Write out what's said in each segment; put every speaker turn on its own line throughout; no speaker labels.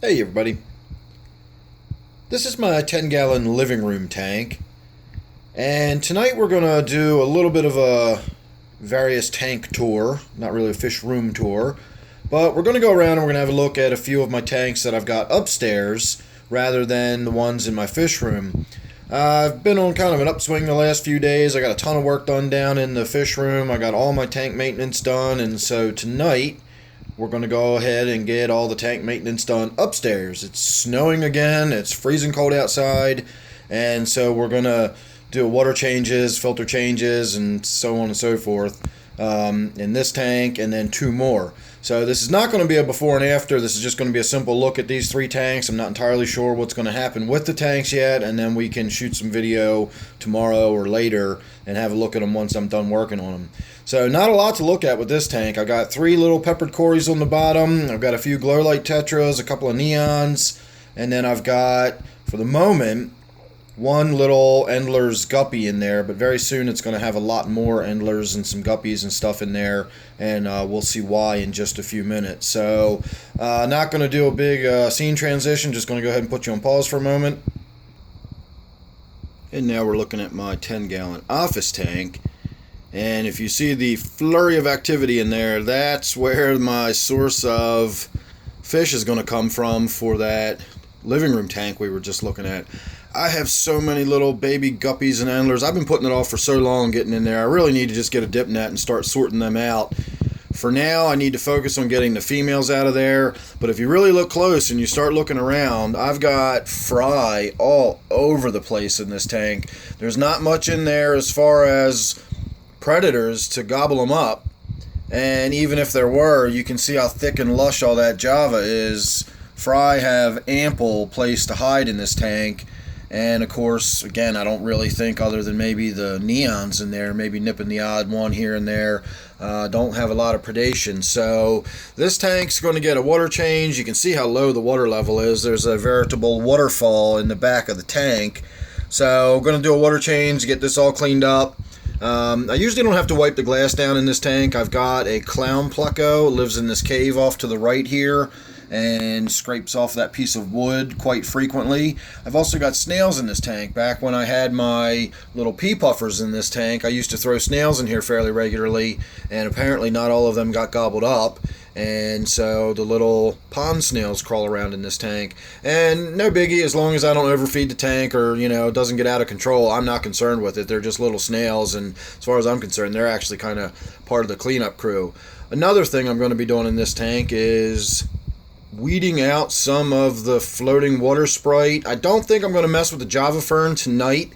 Hey everybody, this is my 10-gallon living room tank, and tonight we're going to do a little bit of a various tank tour, not really a fish room tour, but we're going to go around and we're going to have a look at a few of my tanks that I've got upstairs rather than the ones in my fish room. I've been on kind of an upswing the last few days. I got a ton of work done down in the fish room. I got all my tank maintenance done, and so tonight we're going to go ahead and get all the tank maintenance done upstairs. It's snowing again, it's freezing cold outside, and so we're going to do water changes, filter changes, and so on and so forth in this tank, and then two more. So this is not going to be a before and after. This is just going to be a simple look at these three tanks. I'm not entirely sure what's going to happen with the tanks yet, and then we can shoot some video tomorrow or later and have a look at them once I'm done working on them. So not a lot to look at with this tank. I got three little peppered cories on the bottom. I've got a few glow light tetras, a couple of neons, and then I've got, for the moment, one little Endler's guppy in there, but very soon it's going to have a lot more Endlers and some guppies and stuff in there, and we'll see why in just a few minutes. So not going to do a big scene transition, just going to go ahead and put you on pause for a moment. And now we're looking at my 10-gallon office tank, and if you see the flurry of activity in there, that's where my source of fish is going to come from for that living room tank we were just looking at. I have so many little baby guppies and Endlers. I've been putting it off for so long getting in there. I really need to just get a dip net and start sorting them out. For now, I need to focus on getting the females out of there. But if you really look close and you start looking around, I've got fry all over the place in this tank. There's not much in there as far as predators to gobble them up. And even if there were, you can see how thick and lush all that Java is. Fry have ample place to hide in this tank. And of course, again, I don't really think, other than maybe the neons in there, maybe nipping the odd one here and there, don't have a lot of predation. So this tank's going to get a water change. You can see how low the water level is. There's a veritable waterfall in the back of the tank. So I'm going to do a water change, get this all cleaned up. I usually don't have to wipe the glass down in this tank. I've got a clown pleco, lives in this cave off to the right here, and scrapes off that piece of wood quite frequently. I've also got snails in this tank. Back when I had my little pea puffers in this tank, I used to throw snails in here fairly regularly, and apparently not all of them got gobbled up, and so the little pond snails crawl around in this tank. And no biggie, as long as I don't overfeed the tank or, it doesn't get out of control, I'm not concerned with it. They're just little snails, and as far as I'm concerned, they're actually kind of part of the cleanup crew. Another thing I'm going to be doing in this tank is weeding out some of the floating water sprite. I don't think I'm going to mess with the Java fern tonight,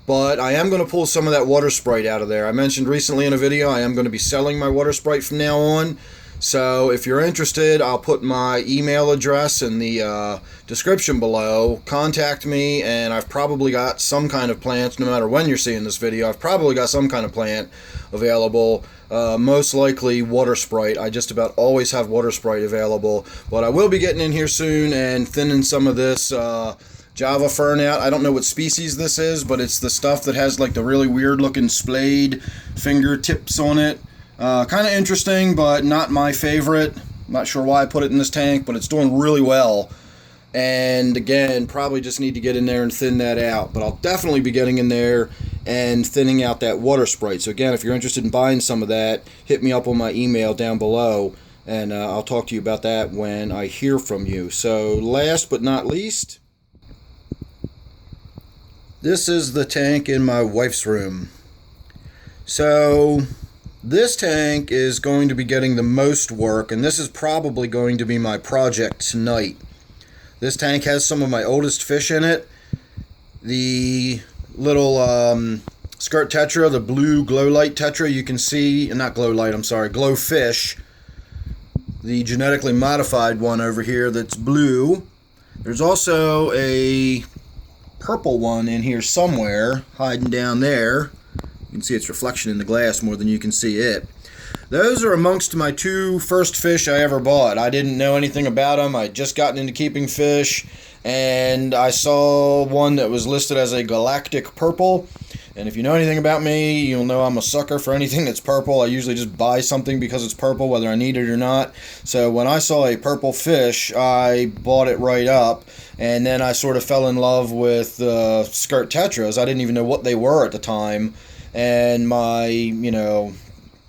but I am going to pull some of that water sprite out of there. I mentioned recently in a video I am going to be selling my water sprite from now on. So if you're interested, I'll put my email address in the description below. Contact me, and I've probably got some kind of plant, no matter when you're seeing this video, I've probably got some kind of plant available. Most likely water sprite. I just about always have water sprite available. But I will be getting in here soon and thinning some of this Java fern out. I don't know what species this is, but it's the stuff that has like the really weird looking splayed fingertips on it. Kind of interesting, but not my favorite. Not sure why I put it in this tank, but it's doing really well. And again, probably just need to get in there and thin that out. But I'll definitely be getting in there and thinning out that water sprite. So again, if you're interested in buying some of that, hit me up on my email down below, and I'll talk to you about that when I hear from you. So last but not least, this is the tank in my wife's room. So this tank is going to be getting the most work, and this is probably going to be my project tonight. This tank has some of my oldest fish in it. The little skirt tetra, the blue glow light tetra, you can see, not glow light, I'm sorry, glow fish. The genetically modified one over here that's blue. There's also a purple one in here somewhere, hiding down there. You can see its reflection in the glass more than you can see it. Those are amongst my two first fish I ever bought. I didn't know anything about them. I'd just gotten into keeping fish, and I saw one that was listed as a galactic purple, And if you know anything about me, you'll know I'm a sucker for anything that's purple. I usually just buy something because it's purple, whether I need it or not. So when I saw a purple fish, I bought it right up. And then I sort of fell in love with skirt tetras. I didn't even know what they were at the time. And my,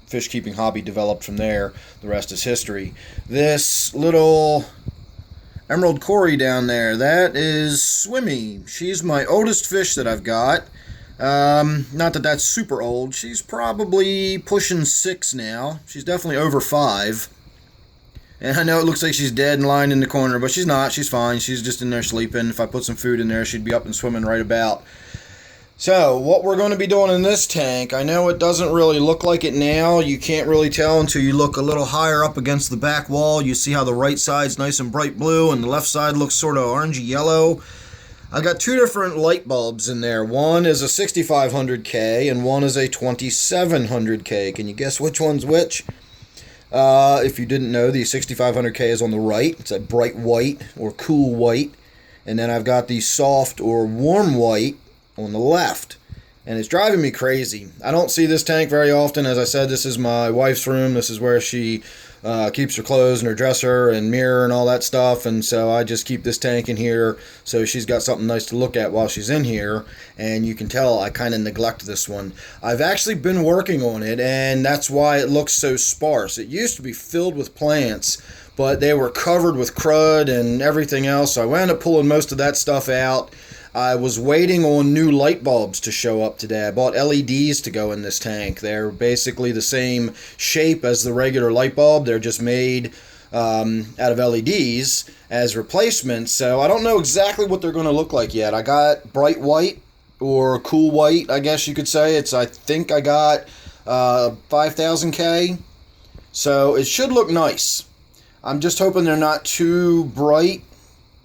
fish keeping hobby developed from there. The rest is history. This little emerald cory down there, that is Swimmy. She's my oldest fish that I've got. Not that that's super old. She's probably pushing 6 now. She's definitely over 5. And I know it looks like she's dead and lying in the corner, but she's not. She's fine. She's just in there sleeping. If I put some food in there, she'd be up and swimming right about. So, what we're going to be doing in this tank, I know it doesn't really look like it now. You can't really tell until you look a little higher up against the back wall. You see how the right side's nice and bright blue and the left side looks sort of orangey yellow. I got 2 different light bulbs in there. One is a 6500K and one is a 2700K. Can you guess which one's which? If you didn't know, the 6500K is on the right. It's a bright white or cool white. And then I've got the soft or warm white on the left. And it's driving me crazy. I don't see this tank very often. As I said, this is my wife's room. This is where she keeps her clothes and her dresser and mirror and all that stuff. And so I just keep this tank in here so she's got something nice to look at while she's in here. And you can tell I kind of neglect this one. I've actually been working on it, and that's why it looks so sparse. It used to be filled with plants, but they were covered with crud and everything else. So I wound up pulling most of that stuff out. I was waiting on new light bulbs to show up today. I bought LEDs to go in this tank. They're basically the same shape as the regular light bulb. They're just made out of LEDs as replacements. So I don't know exactly what they're going to look like yet. I got bright white or cool white, I guess you could say. I think I got 5000K. So it should look nice. I'm just hoping they're not too bright.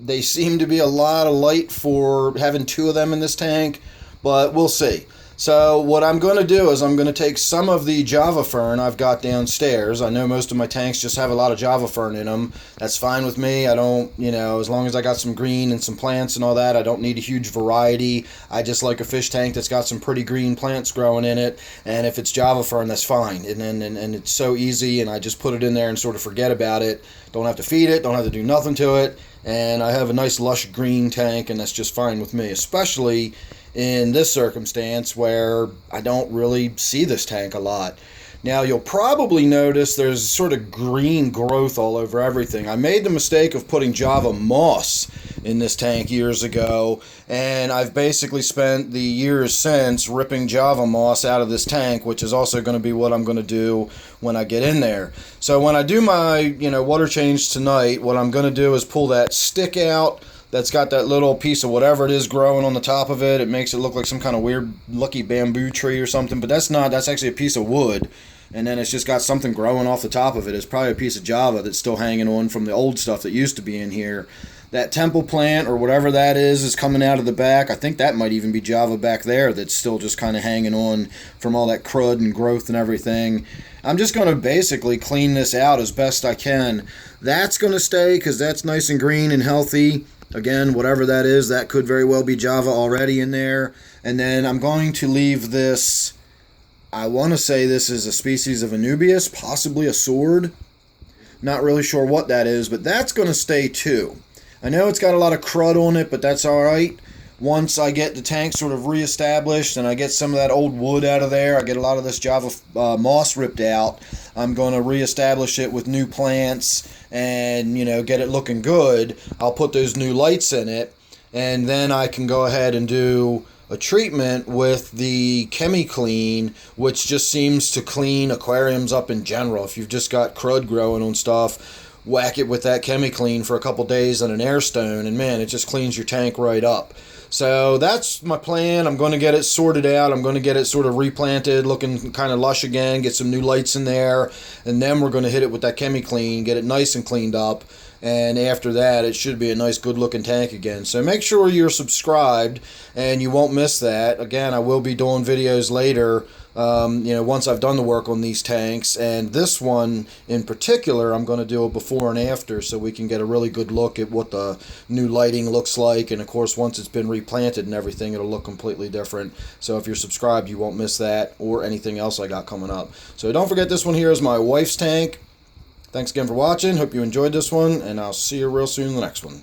They seem to be a lot of light for having 2 of them in this tank, but we'll see. So what I'm going to do is I'm going to take some of the Java fern I've got downstairs. I know most of my tanks just have a lot of Java fern in them. That's fine with me. I don't, as long as I got some green and some plants and all that, I don't need a huge variety. I just like a fish tank that's got some pretty green plants growing in it. And if it's Java fern, that's fine. And it's so easy, and I just put it in there and sort of forget about it. Don't have to feed it, don't have to do nothing to it. And I have a nice lush green tank, and that's just fine with me, especially in this circumstance where I don't really see this tank a lot. Now, you'll probably notice there's sort of green growth all over everything. I made the mistake of putting Java moss in this tank years ago, and I've basically spent the years since ripping Java moss out of this tank, which is also going to be what I'm going to do when I get in there. So when I do my, water change tonight, what I'm going to do is pull that stick out that's got that little piece of whatever it is growing on the top of it. It makes it look like some kind of weird lucky bamboo tree or something, but that's not. That's actually a piece of wood, and then it's just got something growing off the top of it. It's probably a piece of Java that's still hanging on from the old stuff that used to be in here. That temple plant or whatever that is coming out of the back. I think that might even be Java back there that's still just kind of hanging on from all that crud and growth and everything. I'm just going to basically clean this out as best I can. That's going to stay because that's nice and green and healthy. Again, whatever that is, that could very well be Java already in there. And then I'm going to leave this, I want to say this is a species of Anubias, possibly a sword. Not really sure what that is, but that's going to stay too. I know it's got a lot of crud on it, but that's alright. Once I get the tank sort of reestablished and I get some of that old wood out of there, I get a lot of this Java moss ripped out, I'm going to reestablish it with new plants and, get it looking good. I'll put those new lights in it, and then I can go ahead and do a treatment with the ChemiClean, which just seems to clean aquariums up in general. If you've just got crud growing on stuff, whack it with that ChemiClean for a couple days on an air stone, and man, it just cleans your tank right up. So that's my plan. I'm going to get it sorted out. I'm going to get it sort of replanted, looking kind of lush again, get some new lights in there, and then we're going to hit it with that ChemiClean, get it nice and cleaned up, and after that it should be a nice good looking tank again. So make sure you're subscribed and you won't miss that. Again, I will be doing videos later, once I've done the work on these tanks, and this one in particular I'm going to do a before and after so we can get a really good look at what the new lighting looks like. And of course, once it's been replanted and everything, it'll look completely different. So if you're subscribed, you won't miss that or anything else I got coming up. So don't forget, this one here is my wife's tank. Thanks again for watching. Hope you enjoyed this one, and I'll see you real soon in the next one.